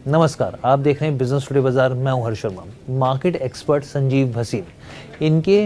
नमस्कार, आप देख रहे हैं बिजनेस टुडे बाजार। मैं हूं हर्ष शर्मा। मार्केट एक्सपर्ट संजीव भसीन, इनके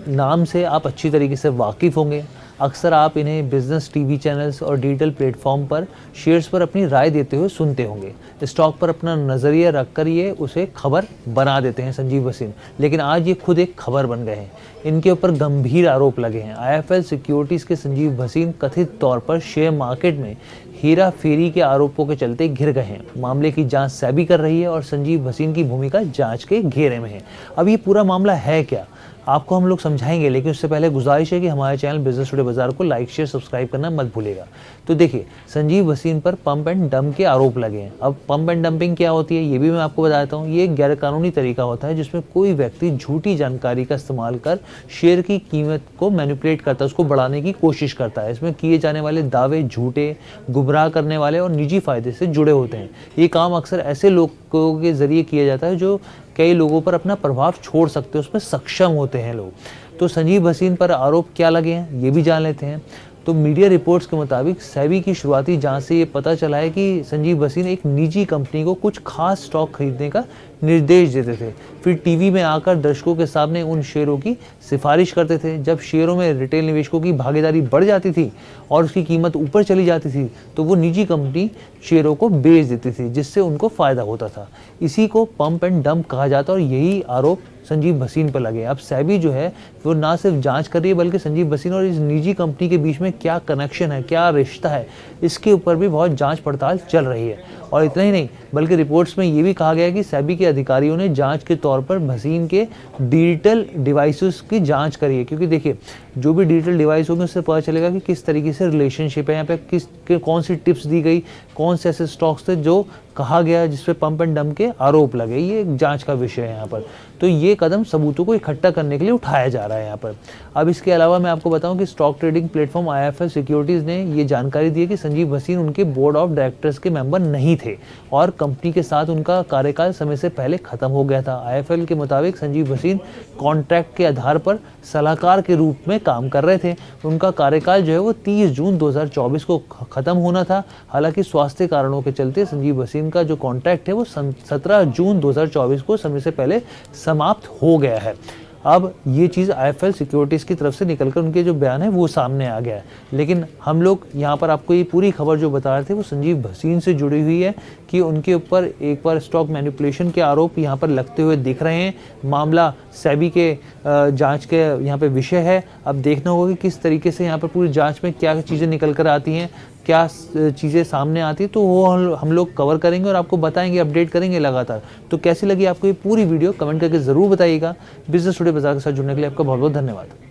नाम से आप अच्छी तरीके से वाकिफ़ होंगे। अक्सर आप इन्हें बिजनेस टीवी चैनल्स और डिजिटल प्लेटफॉर्म पर शेयर्स पर अपनी राय देते हुए सुनते होंगे। स्टॉक पर अपना नज़रिया रखकर ये उसे खबर बना देते हैं संजीव भसीन, लेकिन आज ये खुद एक खबर बन गए हैं। इनके ऊपर गंभीर आरोप लगे हैं। आईएफएल सिक्योरिटीज़ के संजीव भसीन कथित तौर पर शेयर मार्केट में हेरा फेरी के आरोपों के चलते घिर गए हैं। मामले की जांच सेबी कर रही है और संजीव भसीन की भूमिका जांच के घेरे में है। अब ये पूरा मामला है क्या, आपको हम लोग समझाएंगे, लेकिन उससे पहले गुजारिश है कि हमारे चैनल बिजनेस टुडे बाजार को लाइक शेयर सब्सक्राइब करना मत भूलिएगा। तो देखिए, संजीव भसीन पर पंप एंड डंप के आरोप लगे हैं। अब पंप एंड डंपिंग क्या होती है ये भी मैं आपको बताता हूँ। ये एक गैरकानूनी तरीका होता है जिसमें कोई व्यक्ति झूठी जानकारी का इस्तेमाल कर शेयर की कीमत को मैनिपुलेट करता है, उसको बढ़ाने की कोशिश करता है। इसमें किए जाने वाले दावे झूठे, गुमराह करने वाले और निजी फायदे से जुड़े होते हैं। ये काम अक्सर ऐसे लोगों के जरिए किया जाता है जो कई लोगों पर अपना प्रभाव छोड़ सकते हैं, उसमें सक्षम होते हैं लोग। तो संजीव भसीन पर आरोप क्या लगे हैं ये भी जान लेते हैं। तो मीडिया रिपोर्ट्स के मुताबिक सेबी की शुरुआती जांच से ये पता चला है कि संजीव भसीन एक निजी कंपनी को कुछ खास स्टॉक खरीदने का निर्देश देते थे, फिर टीवी में आकर दर्शकों के सामने उन शेयरों की सिफारिश करते थे। जब शेयरों में रिटेल निवेशकों की भागीदारी बढ़ जाती थी और उसकी कीमत ऊपर चली जाती थी तो वो निजी कंपनी शेयरों को बेच देती थी, जिससे उनको फ़ायदा होता था। इसी को पंप एंड डंप कहा जाता है और यही आरोप संजीव भसीन पर लगे। अब सेबी जो है वो ना सिर्फ जांच कर रही है बल्कि संजीव भसीन और इस निजी कंपनी के बीच में क्या कनेक्शन है, क्या रिश्ता है, इसके ऊपर भी बहुत जांच पड़ताल चल रही है। और इतना ही नहीं बल्कि रिपोर्ट्स में ये भी कहा गया है कि सेबी के अधिकारियों ने जांच के तौर पर भसीन के डिजिटल डिवाइसेस की जांच करी है, क्योंकि देखिए जो भी डिजिटल डिवाइस होंगे उससे पता चलेगा कि किस तरीके से रिलेशनशिप है, यहाँ पे कौन सी टिप्स दी गई, कौन से ऐसे स्टॉक्स थे जो कहा गया जिसपे पंप एंड डंप के आरोप लगे। ये एक जांच का विषय है यहाँ पर। तो ये कदम सबूतों को इकट्ठा करने के लिए उठाया जा रहा है यहाँ पर। अब इसके अलावा मैं आपको बताऊं कि stock trading platform IFL securities ने ये जानकारी दी है कि संजीव भसीन उनके बोर्ड ऑफ डायरेक्टर्स के मेंबर नहीं थे और कंपनी के साथ उनका कार्यकाल समय से पहले खत्म हो गया था। आईएफएल के मुताबिक संजीव भसीन कॉन्ट्रैक्ट के आधार पर सलाहकार के रूप में काम कर रहे थे। उनका कार्यकाल जो है वो 30 जून 2024 को खत्म होना था। हालांकि स्वास्थ्य कारणों के चलते संजीव भसीन का जो कॉन्ट्रैक्ट है वो 17 जून 2024 को समय से पहले समाप्त हो गया है। अब ये चीज़ आईएफएल सिक्योरिटीज़ की तरफ से निकलकर उनके जो बयान है वो सामने आ गया है, लेकिन हम लोग यहाँ पर आपको ये पूरी खबर जो बता रहे थे वो संजीव भसीन से जुड़ी हुई है कि उनके ऊपर एक बार स्टॉक मैनिपुलेशन के आरोप यहाँ पर लगते हुए दिख रहे हैं। मामला सेबी के जांच के यहाँ पे विषय है। अब देखना होगा कि किस तरीके से यहाँ पर पूरी जांच में क्या चीज़ें निकल कर आती हैं, क्या चीज़ें सामने आती है, तो वो हम लोग कवर करेंगे और आपको बताएंगे, अपडेट करेंगे लगातार। तो कैसी लगी आपको ये पूरी वीडियो कमेंट करके ज़रूर बताइएगा। बिजनेस टुडे बाजार के साथ जुड़ने के लिए आपका बहुत बहुत धन्यवाद।